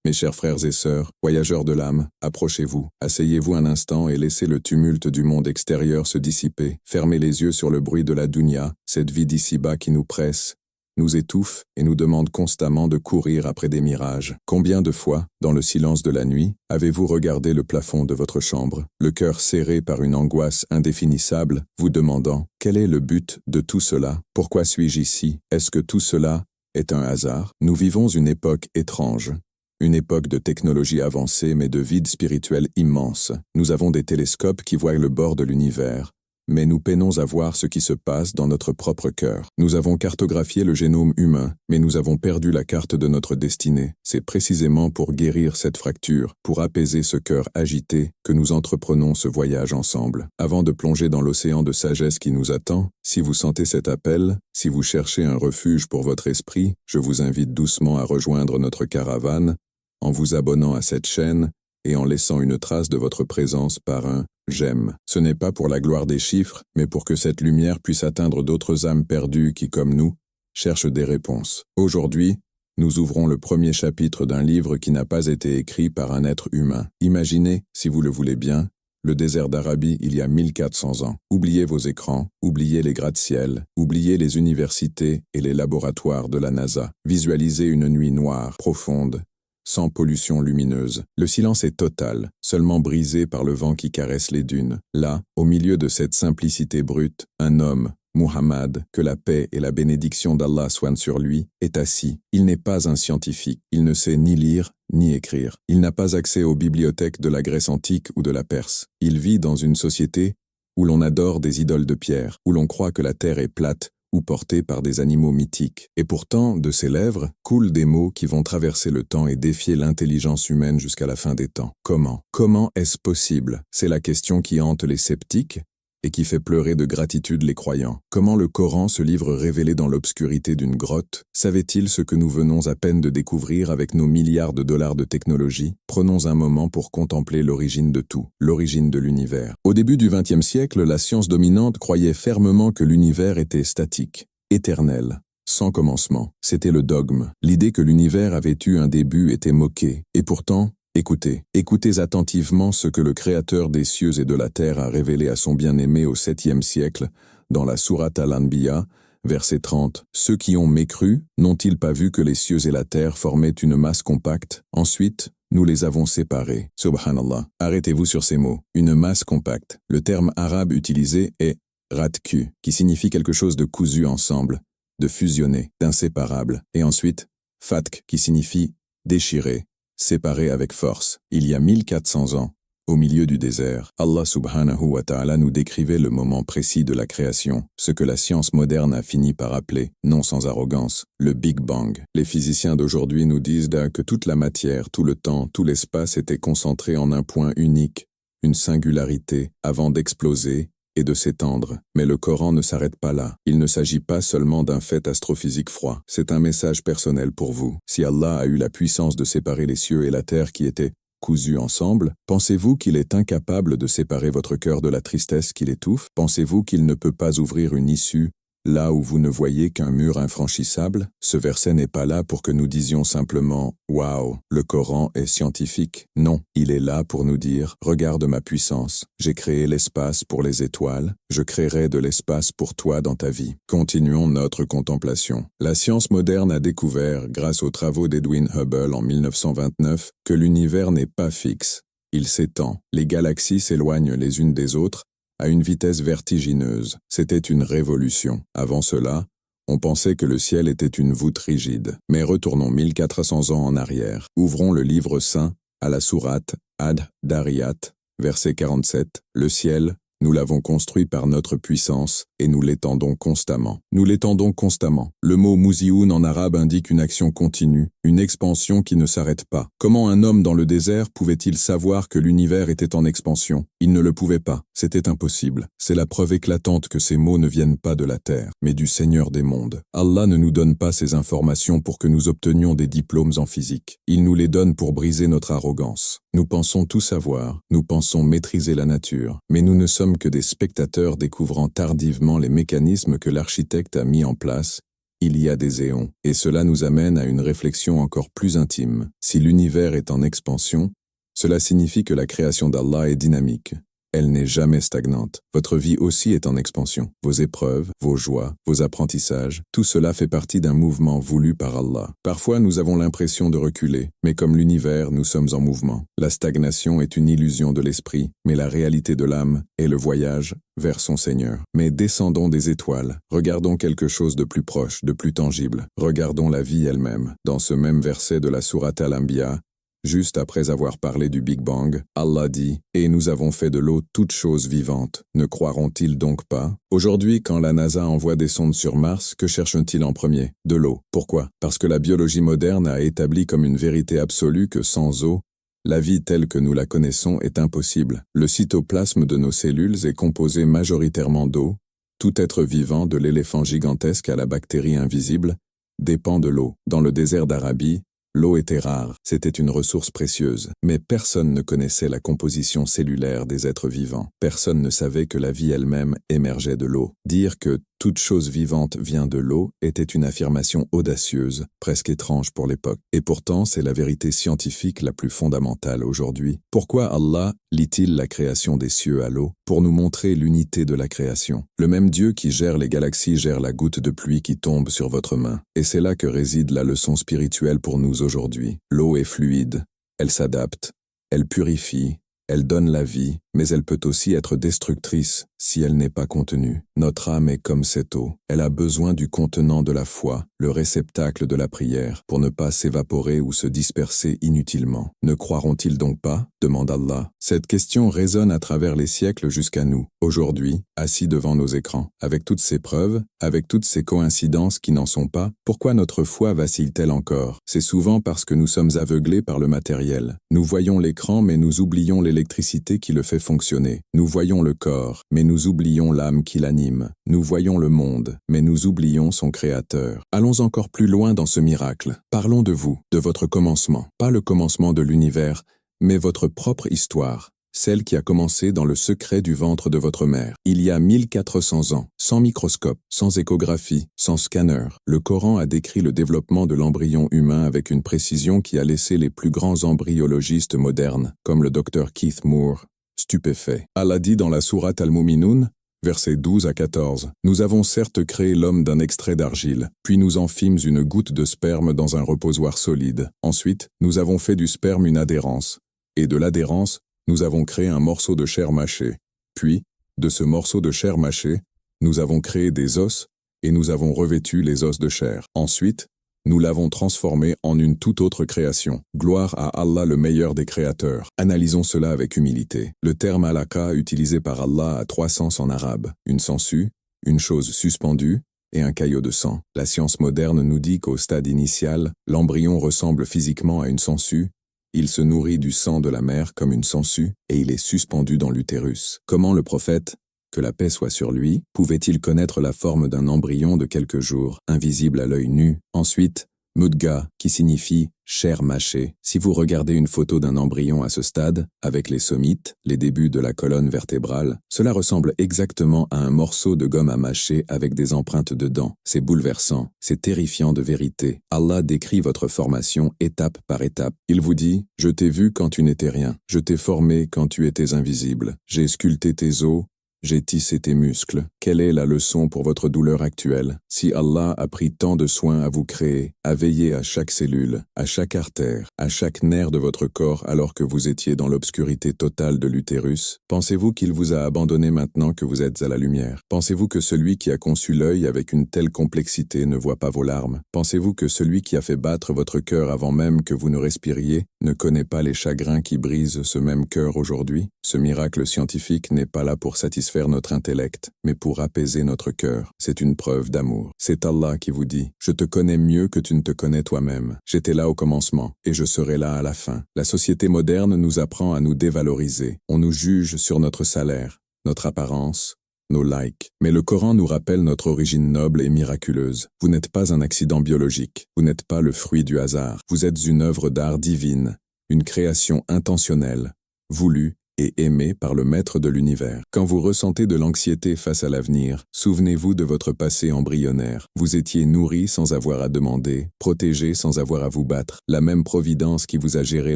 Mes chers frères et sœurs, voyageurs de l'âme, approchez-vous, asseyez-vous un instant et laissez le tumulte du monde extérieur se dissiper. Fermez les yeux sur le bruit de la dunya, cette vie d'ici-bas qui nous presse, nous étouffe et nous demande constamment de courir après des mirages. Combien de fois, dans le silence de la nuit, avez-vous regardé le plafond de votre chambre, le cœur serré par une angoisse indéfinissable, vous demandant « Quel est le but de tout cela? Pourquoi suis-je ici? Est-ce que tout cela est un hasard ?» Nous vivons une époque étrange. Une époque de technologie avancée mais de vide spirituel immense. Nous avons des télescopes qui voient le bord de l'univers, mais nous peinons à voir ce qui se passe dans notre propre cœur. Nous avons cartographié le génome humain, mais nous avons perdu la carte de notre destinée. C'est précisément pour guérir cette fracture, pour apaiser ce cœur agité, que nous entreprenons ce voyage ensemble. Avant de plonger dans l'océan de sagesse qui nous attend, si vous sentez cet appel, si vous cherchez un refuge pour votre esprit, je vous invite doucement à rejoindre notre caravane, en vous abonnant à cette chaîne et en laissant une trace de votre présence par un « j'aime ». Ce n'est pas pour la gloire des chiffres, mais pour que cette lumière puisse atteindre d'autres âmes perdues qui, comme nous, cherchent des réponses. Aujourd'hui, nous ouvrons le premier chapitre d'un livre qui n'a pas été écrit par un être humain. Imaginez, si vous le voulez bien, le désert d'Arabie il y a 1400 ans. Oubliez vos écrans, oubliez les gratte-ciel, oubliez les universités et les laboratoires de la NASA. Visualisez une nuit noire, profonde, sans pollution lumineuse. Le silence est total, seulement brisé par le vent qui caresse les dunes. Là, au milieu de cette simplicité brute, un homme, Muhammad, que la paix et la bénédiction d'Allah soient sur lui, est assis. Il n'est pas un scientifique, il ne sait ni lire, ni écrire. Il n'a pas accès aux bibliothèques de la Grèce antique ou de la Perse. Il vit dans une société où l'on adore des idoles de pierre, où l'on croit que la terre est plate, ou porté par des animaux mythiques. Et pourtant, de ses lèvres, coulent des mots qui vont traverser le temps et défier l'intelligence humaine jusqu'à la fin des temps. Comment? Comment est-ce possible? C'est la question qui hante les sceptiques et qui fait pleurer de gratitude les croyants. Comment le Coran, ce livre révélé dans l'obscurité d'une grotte, savait-il ce que nous venons à peine de découvrir avec nos milliards de dollars de technologie? Prenons un moment pour contempler l'origine de tout, l'origine de l'univers. Au début du XXe siècle, la science dominante croyait fermement que l'univers était statique, éternel, sans commencement. C'était le dogme. L'idée que l'univers avait eu un début était moquée. Et pourtant, écoutez attentivement ce que le Créateur des cieux et de la terre a révélé à son bien-aimé au 7e siècle, dans la sourate Al-Anbiya, verset 30. « Ceux qui ont mécru, n'ont-ils pas vu que les cieux et la terre formaient une masse compacte? Ensuite, nous les avons séparés. » Subhanallah. Arrêtez-vous sur ces mots. Une masse compacte. Le terme arabe utilisé est « ratku », qui signifie quelque chose de cousu ensemble, de fusionné, d'inséparable. Et ensuite, « fatk », qui signifie « déchiré ». Séparés avec force. Il y a 1400 ans, au milieu du désert, Allah subhanahu wa ta'ala nous décrivait le moment précis de la création, ce que la science moderne a fini par appeler, non sans arrogance, le Big Bang. Les physiciens d'aujourd'hui nous disent que toute la matière, tout le temps, tout l'espace était concentré en un point unique, une singularité, avant d'exploser et de s'étendre. Mais le Coran ne s'arrête pas là. Il ne s'agit pas seulement d'un fait astrophysique froid. C'est un message personnel pour vous. Si Allah a eu la puissance de séparer les cieux et la terre qui étaient cousus ensemble, pensez-vous qu'il est incapable de séparer votre cœur de la tristesse qui l'étouffe? Pensez-vous qu'il ne peut pas ouvrir une issue là où vous ne voyez qu'un mur infranchissable? Ce verset n'est pas là pour que nous disions simplement « Waouh, le Coran est scientifique ». Non, il est là pour nous dire « Regarde ma puissance, j'ai créé l'espace pour les étoiles, je créerai de l'espace pour toi dans ta vie ». Continuons notre contemplation. La science moderne a découvert, grâce aux travaux d'Edwin Hubble en 1929, que l'univers n'est pas fixe. Il s'étend, les galaxies s'éloignent les unes des autres, à une vitesse vertigineuse. C'était une révolution. Avant cela, on pensait que le ciel était une voûte rigide. Mais retournons 1400 ans en arrière. Ouvrons le livre saint à la sourate Ad-Dariyat, verset 47. Le ciel, nous l'avons construit par notre puissance et nous l'étendons constamment. Nous l'étendons constamment. Le mot muzioun en arabe indique une action continue, une expansion qui ne s'arrête pas. Comment un homme dans le désert pouvait-il savoir que l'univers était en expansion? Il ne le pouvait pas. C'était impossible. C'est la preuve éclatante que ces mots ne viennent pas de la terre, mais du Seigneur des mondes. Allah ne nous donne pas ces informations pour que nous obtenions des diplômes en physique. Il nous les donne pour briser notre arrogance. Nous pensons tout savoir, nous pensons maîtriser la nature, mais nous ne sommes que des spectateurs découvrant tardivement les mécanismes que l'architecte a mis en place, il y a des éons. Et cela nous amène à une réflexion encore plus intime. Si l'univers est en expansion, cela signifie que la création d'Allah est dynamique. Elle n'est jamais stagnante. Votre vie aussi est en expansion. Vos épreuves, vos joies, vos apprentissages, tout cela fait partie d'un mouvement voulu par Allah. Parfois, nous avons l'impression de reculer, mais comme l'univers, nous sommes en mouvement. La stagnation est une illusion de l'esprit, mais la réalité de l'âme est le voyage vers son Seigneur. Mais descendons des étoiles, regardons quelque chose de plus proche, de plus tangible. Regardons la vie elle-même. Dans ce même verset de la sourate Al-Anbiya, juste après avoir parlé du Big Bang, Allah dit « Et nous avons fait de l'eau toute chose vivante. Ne croiront-ils donc pas ?» Aujourd'hui, quand la NASA envoie des sondes sur Mars, que cherchent-ils en premier? De l'eau. Pourquoi? Parce que la biologie moderne a établi comme une vérité absolue que sans eau, la vie telle que nous la connaissons est impossible. Le cytoplasme de nos cellules est composé majoritairement d'eau. Tout être vivant, de l'éléphant gigantesque à la bactérie invisible, dépend de l'eau. Dans le désert d'Arabie, l'eau était rare, c'était une ressource précieuse, mais personne ne connaissait la composition cellulaire des êtres vivants. Personne ne savait que la vie elle-même émergeait de l'eau. Dire que toute chose vivante vient de l'eau était une affirmation audacieuse, presque étrange pour l'époque. Et pourtant, c'est la vérité scientifique la plus fondamentale aujourd'hui. Pourquoi Allah lie-t-il la création des cieux à l'eau? Pour nous montrer l'unité de la création. Le même Dieu qui gère les galaxies gère la goutte de pluie qui tombe sur votre main. Et c'est là que réside la leçon spirituelle pour nous aujourd'hui. L'eau est fluide, elle s'adapte, elle purifie, elle donne la vie, mais elle peut aussi être destructrice si elle n'est pas contenue. Notre âme est comme cette eau. Elle a besoin du contenant de la foi, le réceptacle de la prière, pour ne pas s'évaporer ou se disperser inutilement. Ne croiront-ils donc pas? Demande Allah. Cette question résonne à travers les siècles jusqu'à nous. Aujourd'hui, assis devant nos écrans, avec toutes ces preuves, avec toutes ces coïncidences qui n'en sont pas, pourquoi notre foi vacille-t-elle encore? C'est souvent parce que nous sommes aveuglés par le matériel. Nous voyons l'écran mais nous oublions l'électricité qui le fait fonctionner. Nous voyons le corps, mais nous oublions l'âme qui l'anime. Nous voyons le monde, mais nous oublions son créateur. Allons encore plus loin dans ce miracle. Parlons de vous, de votre commencement. Pas le commencement de l'univers, mais votre propre histoire. Celle qui a commencé dans le secret du ventre de votre mère. Il y a 1400 ans, sans microscope, sans échographie, sans scanner, le Coran a décrit le développement de l'embryon humain avec une précision qui a laissé les plus grands embryologistes modernes, comme le docteur Keith Moore, stupéfaits. Allah dit dans la sourate Al-Mu'minun, versets 12 à 14, « Nous avons certes créé l'homme d'un extrait d'argile, puis nous en fîmes une goutte de sperme dans un reposoir solide. Ensuite, nous avons fait du sperme une adhérence, et de l'adhérence, nous avons créé un morceau de chair mâchée. Puis, de ce morceau de chair mâchée, nous avons créé des os, et nous avons revêtu les os de chair. Ensuite, nous l'avons transformé en une toute autre création. Gloire à Allah le meilleur des créateurs. Analysons cela avec humilité. Le terme alaka utilisé par Allah a 3 sens en arabe. Une sangsue, une chose suspendue, et un caillot de sang. La science moderne nous dit qu'au stade initial, l'embryon ressemble physiquement à une sangsue. Il se nourrit du sang de la mère comme une sangsue, et il est suspendu dans l'utérus. Comment le prophète, que la paix soit sur lui, pouvait-il connaître la forme d'un embryon de quelques jours, invisible à l'œil nu? Ensuite, mudga, qui signifie chair mâchée. Si vous regardez une photo d'un embryon à ce stade, avec les somites, les débuts de la colonne vertébrale, cela ressemble exactement à un morceau de gomme à mâcher avec des empreintes de dents. C'est bouleversant, c'est terrifiant de vérité. Allah décrit votre formation étape par étape. Il vous dit, je t'ai vu quand tu n'étais rien, je t'ai formé quand tu étais invisible, j'ai sculpté tes os, j'ai tissé tes muscles. Quelle est la leçon pour votre douleur actuelle? Si Allah a pris tant de soin à vous créer, à veiller à chaque cellule, à chaque artère, à chaque nerf de votre corps alors que vous étiez dans l'obscurité totale de l'utérus, pensez-vous qu'il vous a abandonné maintenant que vous êtes à la lumière? Pensez-vous que celui qui a conçu l'œil avec une telle complexité ne voit pas vos larmes? Pensez-vous que celui qui a fait battre votre cœur avant même que vous ne respiriez ne connaît pas les chagrins qui brisent ce même cœur aujourd'hui? Ce miracle scientifique n'est pas là pour satisfaire notre intellect, mais pour apaiser notre cœur. C'est une preuve d'amour. C'est Allah qui vous dit, je te connais mieux que tu ne te connais toi-même. J'étais là au commencement, et je serai là à la fin. La société moderne nous apprend à nous dévaloriser. On nous juge sur notre salaire, notre apparence, nos likes. Mais le Coran nous rappelle notre origine noble et miraculeuse. Vous n'êtes pas un accident biologique. Vous n'êtes pas le fruit du hasard. Vous êtes une œuvre d'art divine, une création intentionnelle, voulue et aimé par le Maître de l'univers. Quand vous ressentez de l'anxiété face à l'avenir, souvenez-vous de votre passé embryonnaire. Vous étiez nourri sans avoir à demander, protégé sans avoir à vous battre. La même providence qui vous a géré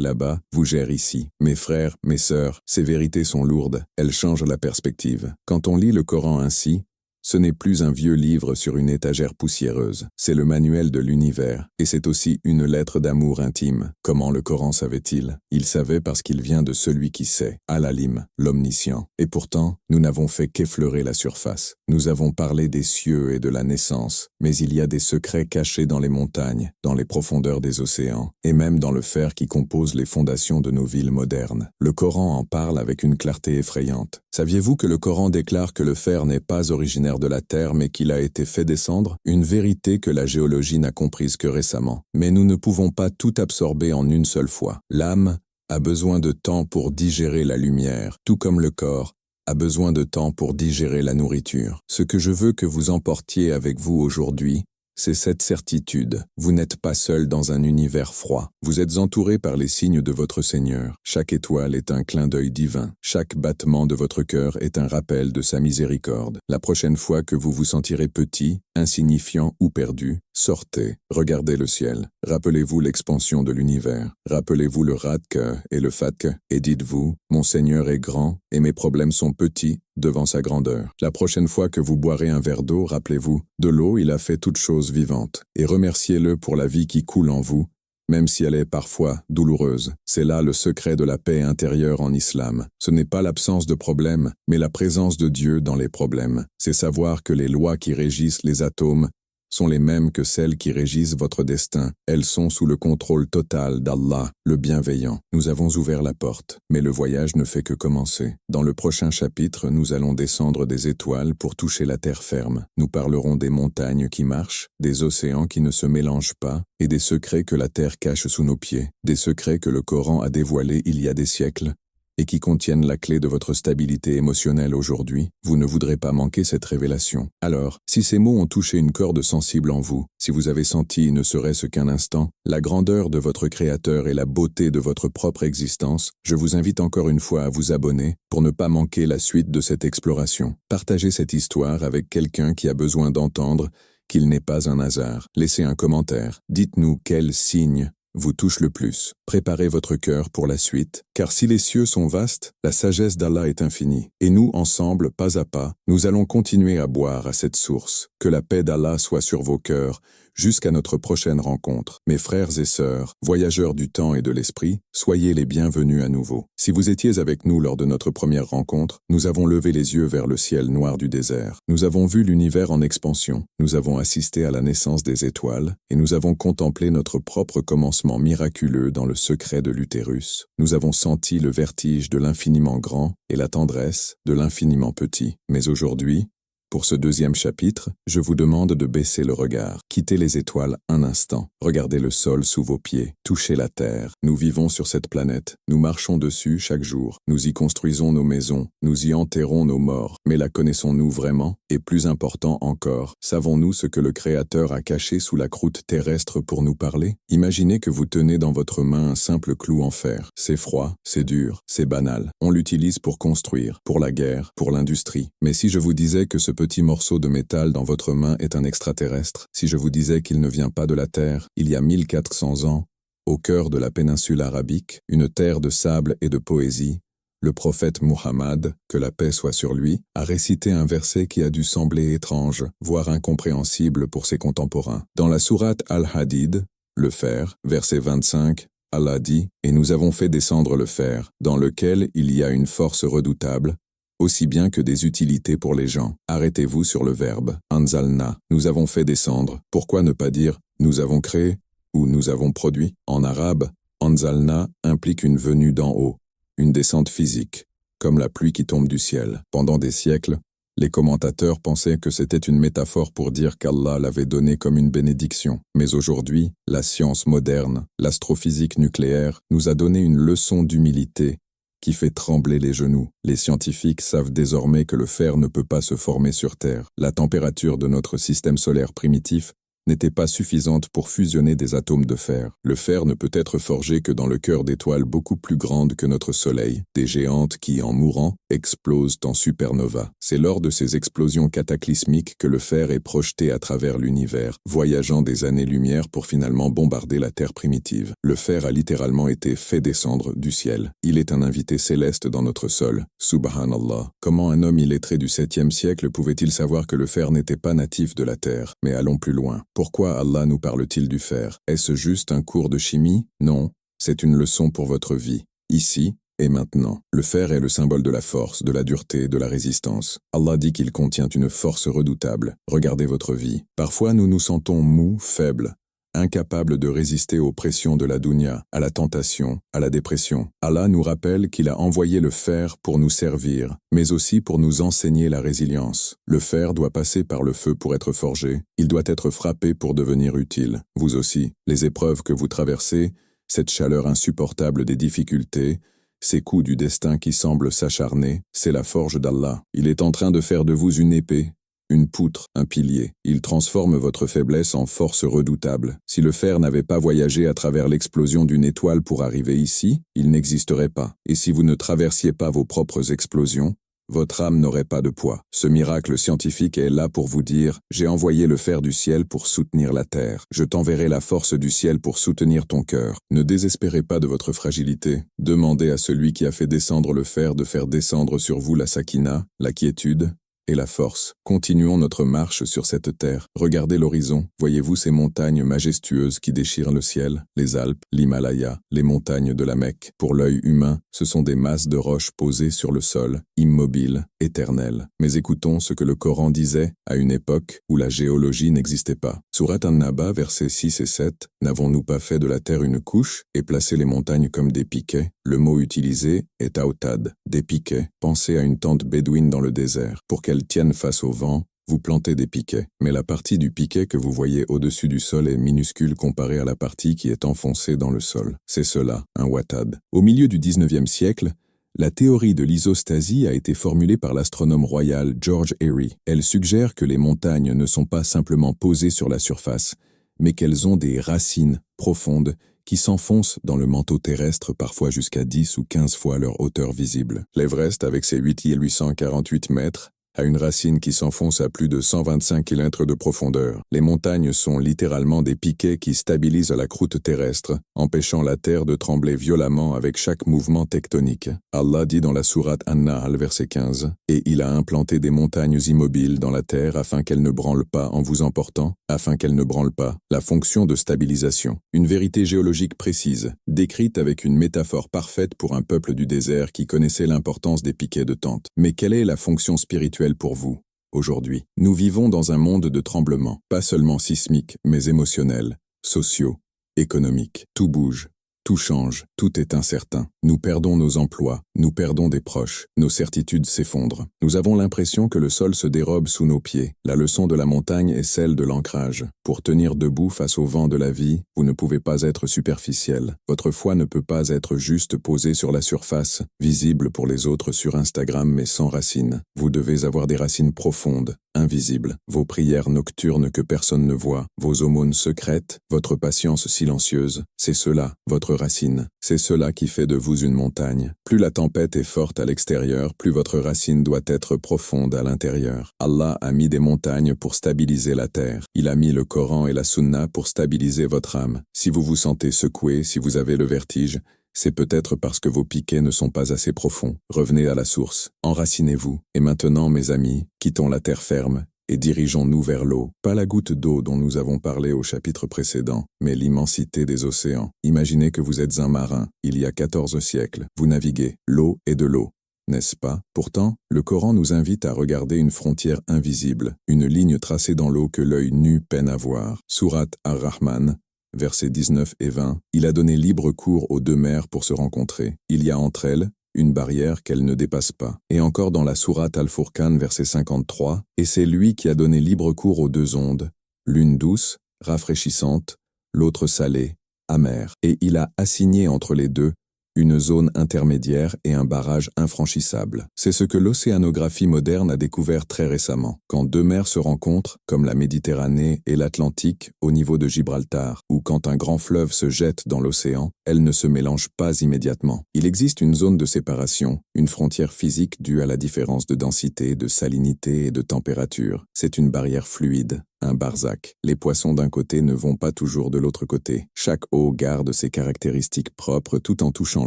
là-bas, vous gère ici. Mes frères, mes sœurs, ces vérités sont lourdes, elles changent la perspective. Quand on lit le Coran ainsi, ce n'est plus un vieux livre sur une étagère poussiéreuse, c'est le manuel de l'univers, et c'est aussi une lettre d'amour intime. Comment le Coran savait-il? Il savait parce qu'il vient de celui qui sait, Al-Alim, l'omniscient. Et pourtant, nous n'avons fait qu'effleurer la surface. Nous avons parlé des cieux et de la naissance, mais il y a des secrets cachés dans les montagnes, dans les profondeurs des océans, et même dans le fer qui compose les fondations de nos villes modernes. Le Coran en parle avec une clarté effrayante. Saviez-vous que le Coran déclare que le fer n'est pas originaire de la terre mais qu'il a été fait descendre? Une vérité que la géologie n'a comprise que récemment. Mais nous ne pouvons pas tout absorber en une seule fois. L'âme a besoin de temps pour digérer la lumière, tout comme le corps a besoin de temps pour digérer la nourriture. Ce que je veux que vous emportiez avec vous aujourd'hui, c'est cette certitude. Vous n'êtes pas seul dans un univers froid. Vous êtes entouré par les signes de votre Seigneur. Chaque étoile est un clin d'œil divin. Chaque battement de votre cœur est un rappel de sa miséricorde. La prochaine fois que vous vous sentirez petit, insignifiant ou perdu, sortez, regardez le ciel. Rappelez-vous l'expansion de l'univers. Rappelez-vous le Radke et le Fatke et dites-vous, mon Seigneur est grand et mes problèmes sont petits devant sa grandeur. La prochaine fois que vous boirez un verre d'eau, rappelez-vous, de l'eau il a fait toute chose vivante, et remerciez-le pour la vie qui coule en vous, même si elle est parfois douloureuse. C'est là le secret de la paix intérieure en islam. Ce n'est pas l'absence de problèmes, mais la présence de Dieu dans les problèmes. C'est savoir que les lois qui régissent les atomes sont les mêmes que celles qui régissent votre destin. Elles sont sous le contrôle total d'Allah, le bienveillant. Nous avons ouvert la porte, mais le voyage ne fait que commencer. Dans le prochain chapitre, nous allons descendre des étoiles pour toucher la terre ferme. Nous parlerons des montagnes qui marchent, des océans qui ne se mélangent pas, et des secrets que la terre cache sous nos pieds. Des secrets que le Coran a dévoilés il y a des siècles, et qui contiennent la clé de votre stabilité émotionnelle aujourd'hui. Vous ne voudrez pas manquer cette révélation. Alors, si ces mots ont touché une corde sensible en vous, si vous avez senti, ne serait-ce qu'un instant, la grandeur de votre Créateur et la beauté de votre propre existence, je vous invite encore une fois à vous abonner pour ne pas manquer la suite de cette exploration. Partagez cette histoire avec quelqu'un qui a besoin d'entendre qu'il n'est pas un hasard. Laissez un commentaire. Dites-nous quel signe vous touche le plus. Préparez votre cœur pour la suite, car si les cieux sont vastes, la sagesse d'Allah est infinie. Et nous, ensemble, pas à pas, nous allons continuer à boire à cette source. Que la paix d'Allah soit sur vos cœurs, jusqu'à notre prochaine rencontre. Mes frères et sœurs, voyageurs du temps et de l'esprit, soyez les bienvenus à nouveau. Si vous étiez avec nous lors de notre première rencontre, nous avons levé les yeux vers le ciel noir du désert. Nous avons vu l'univers en expansion, nous avons assisté à la naissance des étoiles, et nous avons contemplé notre propre commencement miraculeux dans le secret de l'utérus. Nous avons senti le vertige de l'infiniment grand et la tendresse de l'infiniment petit. Mais aujourd'hui, pour ce deuxième chapitre, je vous demande de baisser le regard. Quittez les étoiles un instant. Regardez le sol sous vos pieds. Touchez la terre. Nous vivons sur cette planète. Nous marchons dessus chaque jour. Nous y construisons nos maisons. Nous y enterrons nos morts. Mais la connaissons-nous vraiment? Et plus important encore, savons-nous ce que le Créateur a caché sous la croûte terrestre pour nous parler? Imaginez que vous tenez dans votre main un simple clou en fer. C'est froid, c'est dur, c'est banal. On l'utilise pour construire, pour la guerre, pour l'industrie. Mais si je vous disais que ce petit morceau de métal dans votre main est un extraterrestre, si je vous disais qu'il ne vient pas de la Terre, il y a 1400 ans, au cœur de la péninsule arabique, une terre de sable et de poésie, le prophète Muhammad, que la paix soit sur lui, a récité un verset qui a dû sembler étrange, voire incompréhensible pour ses contemporains. Dans la sourate Al-Hadid, le fer, verset 25, Allah dit « Et nous avons fait descendre le fer, dans lequel il y a une force redoutable, aussi bien que des utilités pour les gens. Arrêtez-vous sur le verbe « anzalna ». Nous avons fait descendre. Pourquoi ne pas dire « nous avons créé » ou « nous avons produit ». En arabe, « anzalna » implique une venue d'en haut, une descente physique, comme la pluie qui tombe du ciel. Pendant des siècles, les commentateurs pensaient que c'était une métaphore pour dire qu'Allah l'avait donné comme une bénédiction. Mais aujourd'hui, la science moderne, l'astrophysique nucléaire, nous a donné une leçon d'humilité qui fait trembler les genoux. Les scientifiques savent désormais que le fer ne peut pas se former sur Terre. La température de notre système solaire primitif n'était pas suffisante pour fusionner des atomes de fer. Le fer ne peut être forgé que dans le cœur d'étoiles beaucoup plus grandes que notre Soleil, des géantes qui, en mourant, explosent en supernova. C'est lors de ces explosions cataclysmiques que le fer est projeté à travers l'univers, voyageant des années-lumière pour finalement bombarder la Terre primitive. Le fer a littéralement été fait descendre du ciel. Il est un invité céleste dans notre sol. Subhanallah. Comment un homme illettré du 7e siècle pouvait-il savoir que le fer n'était pas natif de la Terre? Mais allons plus loin. Pourquoi Allah nous parle-t-il du fer? Est-ce juste un cours de chimie? Non, c'est une leçon pour votre vie, ici et maintenant. Le fer est le symbole de la force, de la dureté, de la résistance. Allah dit qu'il contient une force redoutable. Regardez votre vie. Parfois nous nous sentons mous, faibles, incapables de résister aux pressions de la dunya, à la tentation, à la dépression. Allah nous rappelle qu'il a envoyé le fer pour nous servir, mais aussi pour nous enseigner la résilience. Le fer doit passer par le feu pour être forgé, il doit être frappé pour devenir utile. Vous aussi, les épreuves que vous traversez, cette chaleur insupportable des difficultés, ces coups du destin qui semblent s'acharner, c'est la forge d'Allah. Il est en train de faire de vous une épée, une poutre, un pilier. Il transforme votre faiblesse en force redoutable. Si le fer n'avait pas voyagé à travers l'explosion d'une étoile pour arriver ici, il n'existerait pas. Et si vous ne traversiez pas vos propres explosions, votre âme n'aurait pas de poids. Ce miracle scientifique est là pour vous dire « J'ai envoyé le fer du ciel pour soutenir la terre. Je t'enverrai la force du ciel pour soutenir ton cœur. » Ne désespérez pas de votre fragilité. Demandez à celui qui a fait descendre le fer de faire descendre sur vous la sakina, la quiétude, et la force. Continuons notre marche sur cette terre. Regardez l'horizon. Voyez-vous ces montagnes majestueuses qui déchirent le ciel? Les Alpes, l'Himalaya, les montagnes de la Mecque. Pour l'œil humain, ce sont des masses de roches posées sur le sol, immobiles, éternelles. Mais écoutons ce que le Coran disait à une époque où la géologie n'existait pas. Surat An-Naba, versets 6 et 7. N'avons-nous pas fait de la terre une couche et placé les montagnes comme des piquets? Le mot utilisé est autad, des piquets. Pensez à une tente bédouine dans le désert. Pour qu'elle tienne face au vent, vous plantez des piquets. Mais la partie du piquet que vous voyez au-dessus du sol est minuscule comparée à la partie qui est enfoncée dans le sol. C'est cela, un watad. Au milieu du 19e siècle, la théorie de l'isostasie a été formulée par l'astronome royal George Airy. Elle suggère que les montagnes ne sont pas simplement posées sur la surface, mais qu'elles ont des racines profondes qui s'enfoncent dans le manteau terrestre parfois jusqu'à 10 ou 15 fois leur hauteur visible. L'Everest, avec ses 8848 mètres, a une racine qui s'enfonce à plus de 125 km de profondeur. Les montagnes sont littéralement des piquets qui stabilisent la croûte terrestre, empêchant la terre de trembler violemment avec chaque mouvement tectonique. Allah dit dans la sourate An-Nahl, verset 15, « Et il a implanté des montagnes immobiles dans la terre afin qu'elles ne branlent pas en vous emportant, afin qu'elles ne branlent pas. » La fonction de stabilisation. Une vérité géologique précise, décrite avec une métaphore parfaite pour un peuple du désert qui connaissait l'importance des piquets de tente. Mais quelle est la fonction spirituelle pour vous, aujourd'hui? Nous vivons dans un monde de tremblements, pas seulement sismiques, mais émotionnels, sociaux, économiques. Tout bouge, tout change, tout est incertain. Nous perdons nos emplois, nous perdons des proches, nos certitudes s'effondrent. Nous avons l'impression que le sol se dérobe sous nos pieds. La leçon de la montagne est celle de l'ancrage. Pour tenir debout face au vent de la vie, vous ne pouvez pas être superficiel. Votre foi ne peut pas être juste posée sur la surface, visible pour les autres sur Instagram mais sans racines. Vous devez avoir des racines profondes, invisibles. Vos prières nocturnes que personne ne voit, vos aumônes secrètes, votre patience silencieuse, c'est cela, votre racine. C'est cela qui fait de vous une montagne. Plus la tempête est forte à l'extérieur, plus votre racine doit être profonde à l'intérieur. Allah a mis des montagnes pour stabiliser la terre. Il a mis le Coran et la Sunna pour stabiliser votre âme. Si vous vous sentez secoué, si vous avez le vertige, c'est peut-être parce que vos piquets ne sont pas assez profonds. Revenez à la source, enracinez-vous. Et maintenant, mes amis, quittons la terre ferme et dirigeons-nous vers l'eau. Pas la goutte d'eau dont nous avons parlé au chapitre précédent, mais l'immensité des océans. Imaginez que vous êtes un marin, il y a 14 siècles. Vous naviguez, l'eau est de l'eau, n'est-ce pas? Pourtant, le Coran nous invite à regarder une frontière invisible, une ligne tracée dans l'eau que l'œil nu peine à voir. Sourate Ar-Rahman, versets 19 et 20, il a donné libre cours aux deux mers pour se rencontrer. Il y a entre elles une barrière qu'elles ne dépassent pas. Et encore dans la sourate Al-Furqan, verset 53, et c'est lui qui a donné libre cours aux deux ondes, l'une douce, rafraîchissante, l'autre salée, amère. Et il a assigné entre les deux une zone intermédiaire et un barrage infranchissable. C'est ce que l'océanographie moderne a découvert très récemment. Quand deux mers se rencontrent, comme la Méditerranée et l'Atlantique au niveau de Gibraltar, ou quand un grand fleuve se jette dans l'océan, elles ne se mélangent pas immédiatement. Il existe une zone de séparation, une frontière physique due à la différence de densité, de salinité et de température. C'est une barrière fluide, un barzak. Les poissons d'un côté ne vont pas toujours de l'autre côté. Chaque eau garde ses caractéristiques propres tout en touchant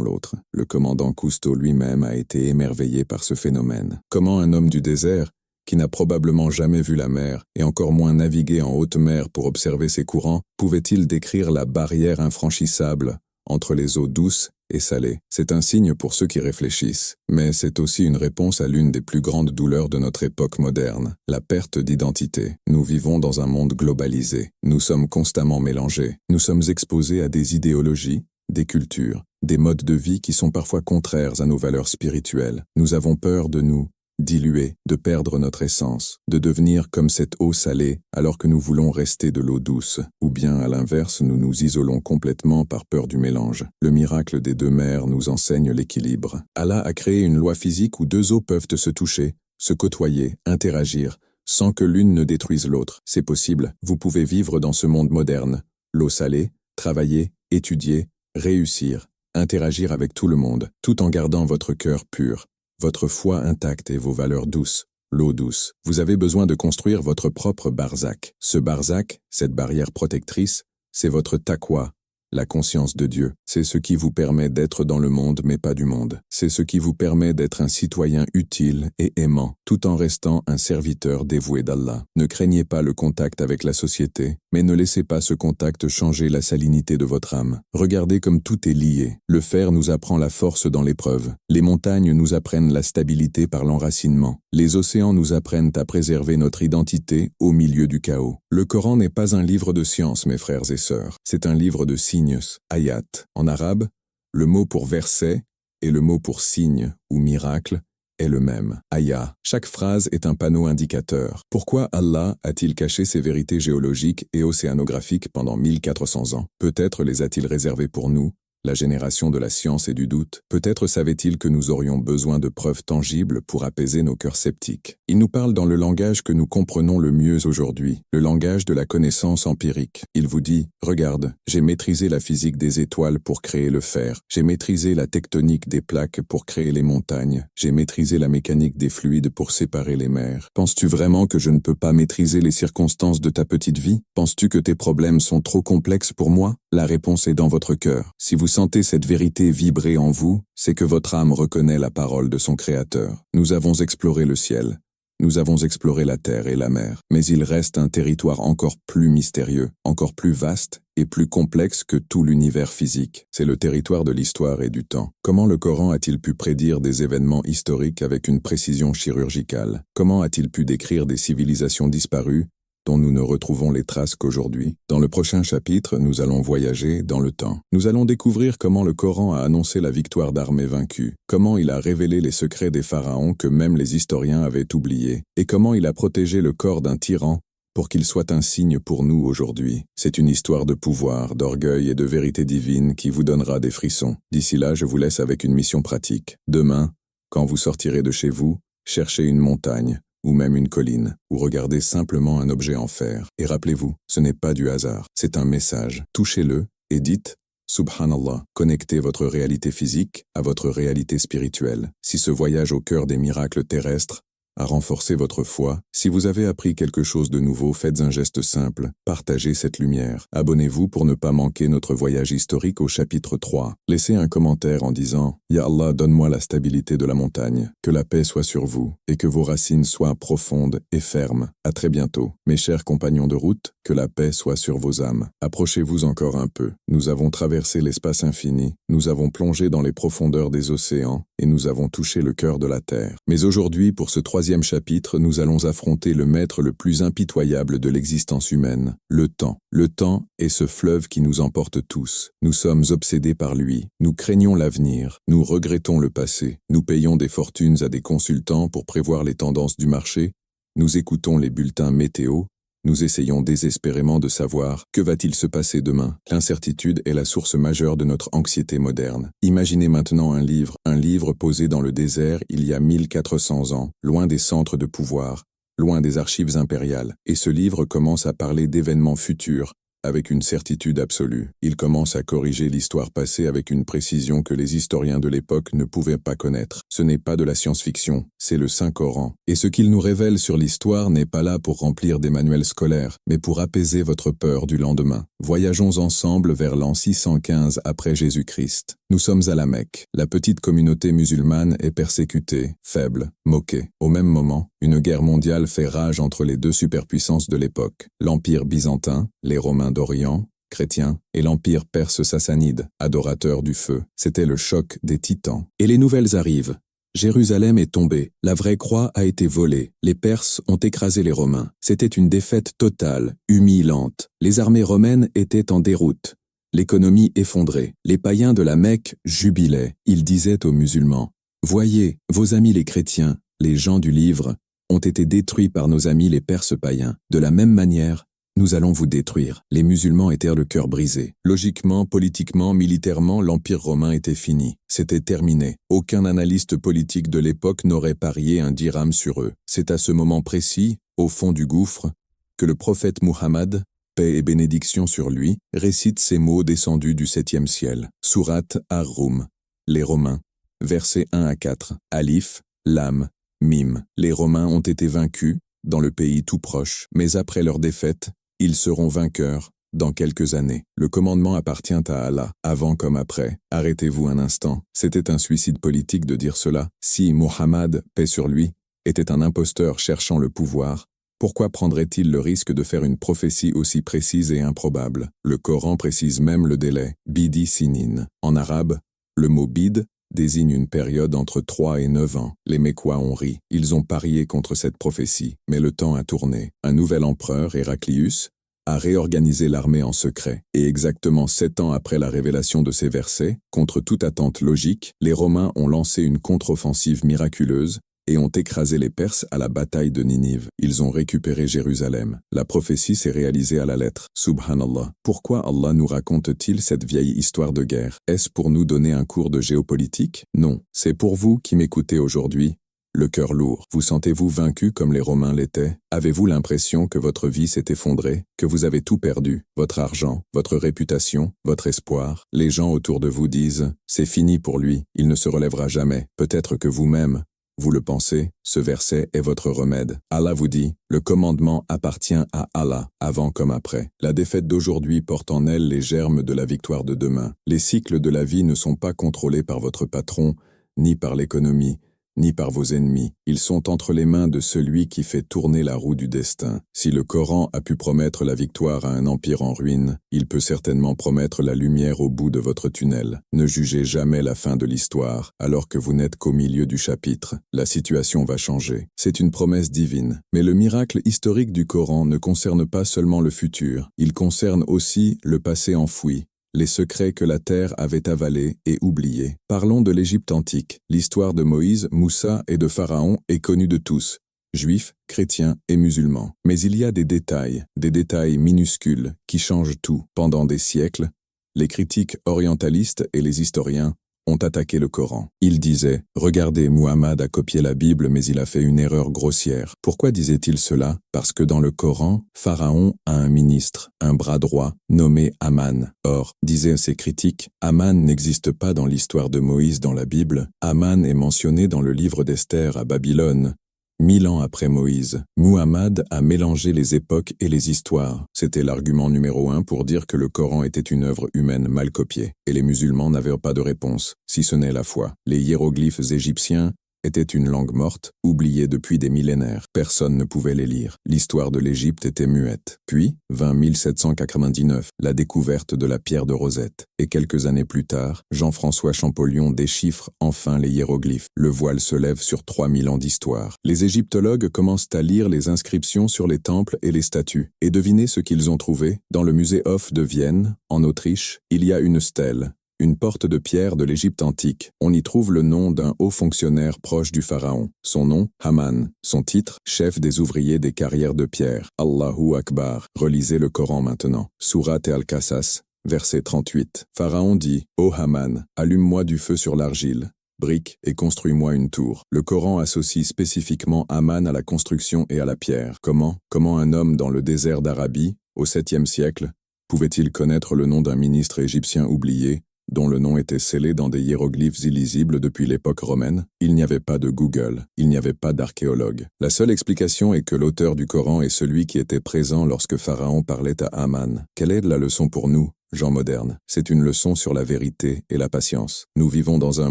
l'autre. Le commandant Cousteau lui-même a été émerveillé par ce phénomène. Comment un homme du désert, qui n'a probablement jamais vu la mer, et encore moins navigué en haute mer pour observer ses courants, pouvait-il décrire la barrière infranchissable entre les eaux douces et salées? C'est un signe pour ceux qui réfléchissent, mais c'est aussi une réponse à l'une des plus grandes douleurs de notre époque moderne, la perte d'identité. Nous vivons dans un monde globalisé, nous sommes constamment mélangés, nous sommes exposés à des idéologies, des cultures, des modes de vie qui sont parfois contraires à nos valeurs spirituelles. Nous avons peur de nous diluer, de perdre notre essence, de devenir comme cette eau salée alors que nous voulons rester de l'eau douce, ou bien à l'inverse nous nous isolons complètement par peur du mélange. Le miracle des deux mers nous enseigne l'équilibre. Allah a créé une loi physique où deux eaux peuvent se toucher, se côtoyer, interagir, sans que l'une ne détruise l'autre. C'est possible, vous pouvez vivre dans ce monde moderne, l'eau salée, travailler, étudier, réussir, interagir avec tout le monde, tout en gardant votre cœur pur, votre foi intacte et vos valeurs douces, l'eau douce. Vous avez besoin de construire votre propre barzak. Ce barzak, cette barrière protectrice, c'est votre taqwa, la conscience de Dieu. C'est ce qui vous permet d'être dans le monde mais pas du monde. C'est ce qui vous permet d'être un citoyen utile et aimant, tout en restant un serviteur dévoué d'Allah. Ne craignez pas le contact avec la société, mais ne laissez pas ce contact changer la salinité de votre âme. Regardez comme tout est lié. Le fer nous apprend la force dans l'épreuve. Les montagnes nous apprennent la stabilité par l'enracinement. Les océans nous apprennent à préserver notre identité au milieu du chaos. Le Coran n'est pas un livre de science, mes frères et sœurs. C'est un livre de signes, ayat. En arabe, le mot pour verset et le mot pour signe ou miracle est le même, ayah. Chaque phrase est un panneau indicateur. Pourquoi Allah a-t-il caché ses vérités géologiques et océanographiques pendant 1400 ans? Peut-être les a-t-il réservées pour nous, la génération de la science et du doute? Peut-être savait-il que nous aurions besoin de preuves tangibles pour apaiser nos cœurs sceptiques. Il nous parle dans le langage que nous comprenons le mieux aujourd'hui, le langage de la connaissance empirique. Il vous dit, regarde, j'ai maîtrisé la physique des étoiles pour créer le fer, j'ai maîtrisé la tectonique des plaques pour créer les montagnes, j'ai maîtrisé la mécanique des fluides pour séparer les mers. Penses-tu vraiment que je ne peux pas maîtriser les circonstances de ta petite vie? Penses-tu que tes problèmes sont trop complexes pour moi? La réponse est dans votre cœur. Si vous sentez cette vérité vibrer en vous, c'est que votre âme reconnaît la parole de son Créateur. Nous avons exploré le ciel, nous avons exploré la terre et la mer, mais il reste un territoire encore plus mystérieux, encore plus vaste et plus complexe que tout l'univers physique. C'est le territoire de l'histoire et du temps. Comment le Coran a-t-il pu prédire des événements historiques avec une précision chirurgicale? Comment a-t-il pu décrire des civilisations disparues dont nous ne retrouvons les traces qu'aujourd'hui? Dans le prochain chapitre, nous allons voyager dans le temps. Nous allons découvrir comment le Coran a annoncé la victoire d'armées vaincues, comment il a révélé les secrets des pharaons que même les historiens avaient oubliés, et comment il a protégé le corps d'un tyran pour qu'il soit un signe pour nous aujourd'hui. C'est une histoire de pouvoir, d'orgueil et de vérité divine qui vous donnera des frissons. D'ici là, je vous laisse avec une mission pratique. Demain, quand vous sortirez de chez vous, cherchez une montagne, ou même une colline, ou regardez simplement un objet en fer. Et rappelez-vous, ce n'est pas du hasard, c'est un message. Touchez-le et dites « Subhanallah ». Connectez votre réalité physique à votre réalité spirituelle. Si ce voyage au cœur des miracles terrestres a renforcé votre foi, si vous avez appris quelque chose de nouveau, faites un geste simple, partagez cette lumière. Abonnez-vous pour ne pas manquer notre voyage historique au chapitre 3. Laissez un commentaire en disant « Ya Allah, donne-moi la stabilité de la montagne, que la paix soit sur vous, et que vos racines soient profondes et fermes. » À très bientôt. Mes chers compagnons de route, que la paix soit sur vos âmes. Approchez-vous encore un peu. Nous avons traversé l'espace infini, nous avons plongé dans les profondeurs des océans, et nous avons touché le cœur de la terre. Mais aujourd'hui, pour ce troisième chapitre, nous allons affronter le maître le plus impitoyable de l'existence humaine, le temps. Le temps est ce fleuve qui nous emporte tous. Nous sommes obsédés par lui. Nous craignons l'avenir. Nous regrettons le passé. Nous payons des fortunes à des consultants pour prévoir les tendances du marché. Nous écoutons les bulletins météo Nous essayons désespérément de savoir que va-t-il se passer demain. L'incertitude est la source majeure de notre anxiété moderne. Imaginez maintenant un livre posé dans le désert il y a 1400 ans, loin des centres de pouvoir, loin des archives impériales. Et ce livre commence à parler d'événements futurs, avec une certitude absolue. Il commence à corriger l'histoire passée avec une précision que les historiens de l'époque ne pouvaient pas connaître. Ce n'est pas de la science-fiction, c'est le Saint-Coran. Et ce qu'il nous révèle sur l'histoire n'est pas là pour remplir des manuels scolaires, mais pour apaiser votre peur du lendemain. Voyageons ensemble vers l'an 615 après Jésus-Christ. Nous sommes à la Mecque. La petite communauté musulmane est persécutée, faible, moquée. Au même moment, une guerre mondiale fait rage entre les deux superpuissances de l'époque. L'Empire byzantin, les Romains d'Orient, chrétiens, et l'Empire perse sassanide, adorateur du feu. C'était le choc des titans. Et les nouvelles arrivent. Jérusalem est tombée, la vraie croix a été volée, les Perses ont écrasé les Romains. C'était une défaite totale, humiliante. Les armées romaines étaient en déroute. L'économie effondrée. Les païens de la Mecque jubilaient. Ils disaient aux musulmans, « Voyez, vos amis les chrétiens, les gens du livre, ont été détruits par nos amis les Perses païens. De la même manière, nous allons vous détruire. » Les musulmans étaient le cœur brisé. Logiquement, politiquement, militairement, l'Empire romain était fini. C'était terminé. Aucun analyste politique de l'époque n'aurait parié un dirham sur eux. C'est à ce moment précis, au fond du gouffre, que le prophète Muhammad, paix et bénédiction sur lui, récite ces mots descendus du 7e ciel. Sourate Ar-Rum. Les Romains. Versets 1 à 4. Alif, Lam, Mim. Les Romains ont été vaincus, dans le pays tout proche, mais après leur défaite, ils seront vainqueurs, dans quelques années. Le commandement appartient à Allah, avant comme après. Arrêtez-vous un instant. C'était un suicide politique de dire cela. Si Muhammad, paix sur lui, était un imposteur cherchant le pouvoir, pourquoi prendrait-il le risque de faire une prophétie aussi précise et improbable? Le Coran précise même le délai, bidi sinin. En arabe, le mot bid désigne une période entre 3 et 9 ans. Les Mécois ont ri. Ils ont parié contre cette prophétie. Mais le temps a tourné. Un nouvel empereur, Héraclius, a réorganisé l'armée en secret. Et exactement 7 ans après la révélation de ces versets, contre toute attente logique, les Romains ont lancé une contre-offensive miraculeuse et ont écrasé les Perses à la bataille de Ninive. Ils ont récupéré Jérusalem. La prophétie s'est réalisée à la lettre. Subhanallah. Pourquoi Allah nous raconte-t-il cette vieille histoire de guerre? Est-ce pour nous donner un cours de géopolitique? Non. C'est pour vous qui m'écoutez aujourd'hui, le cœur lourd. Vous sentez-vous vaincu comme les Romains l'étaient? Avez-vous l'impression que votre vie s'est effondrée, que vous avez tout perdu, votre argent, votre réputation, votre espoir? Les gens autour de vous disent, c'est fini pour lui, il ne se relèvera jamais. Peut-être que vous-même, vous le pensez, ce verset est votre remède. Allah vous dit, le commandement appartient à Allah, avant comme après. La défaite d'aujourd'hui porte en elle les germes de la victoire de demain. Les cycles de la vie ne sont pas contrôlés par votre patron, ni par l'économie, ni par vos ennemis. Ils sont entre les mains de celui qui fait tourner la roue du destin. Si le Coran a pu promettre la victoire à un empire en ruine, il peut certainement promettre la lumière au bout de votre tunnel. Ne jugez jamais la fin de l'histoire, alors que vous n'êtes qu'au milieu du chapitre. La situation va changer. C'est une promesse divine. Mais le miracle historique du Coran ne concerne pas seulement le futur, il concerne aussi le passé enfoui, les secrets que la terre avait avalés et oubliés. Parlons de l'Égypte antique. L'histoire de Moïse, Moussa et de Pharaon est connue de tous, juifs, chrétiens et musulmans. Mais il y a des détails minuscules, qui changent tout. Pendant des siècles, les critiques orientalistes et les historiens ont attaqué le Coran. Ils disaient, regardez, Muhammad a copié la Bible mais il a fait une erreur grossière. Pourquoi disait-il cela? Parce que dans le Coran, Pharaon a un ministre, un bras droit, nommé Aman. Or, disaient ces critiques, Aman n'existe pas dans l'histoire de Moïse dans la Bible. Aman est mentionné dans le livre d'Esther à Babylone. 1000 ans après Moïse, Muhammad a mélangé les époques et les histoires. C'était l'argument numéro 1 pour dire que le Coran était une œuvre humaine mal copiée. Et les musulmans n'avaient pas de réponse, si ce n'est la foi. Les hiéroglyphes égyptiens étaient une langue morte, oubliée depuis des millénaires. Personne ne pouvait les lire. L'histoire de l'Égypte était muette. Puis, 1799, la découverte de la pierre de Rosette. Et quelques années plus tard, Jean-François Champollion déchiffre enfin les hiéroglyphes. Le voile se lève sur 3000 ans d'histoire. Les égyptologues commencent à lire les inscriptions sur les temples et les statues. Et devinez ce qu'ils ont trouvé? Dans le musée Hof de Vienne, en Autriche, il y a une stèle, une porte de pierre de l'Égypte antique. On y trouve le nom d'un haut fonctionnaire proche du pharaon. Son nom, Haman. Son titre, chef des ouvriers des carrières de pierre. Allahu Akbar. Relisez le Coran maintenant. Sourate Al-Qasas, verset 38. Pharaon dit, « Ô Haman, allume-moi du feu sur l'argile. Brique et construis-moi une tour. » Le Coran associe spécifiquement Haman à la construction et à la pierre. Comment un homme dans le désert d'Arabie, au 7e siècle, pouvait-il connaître le nom d'un ministre égyptien oublié, dont le nom était scellé dans des hiéroglyphes illisibles depuis l'époque romaine? Il n'y avait pas de Google, il n'y avait pas d'archéologue. La seule explication est que l'auteur du Coran est celui qui était présent lorsque Pharaon parlait à Haman. Quelle est la leçon pour nous, gens modernes? C'est une leçon sur la vérité et la patience. Nous vivons dans un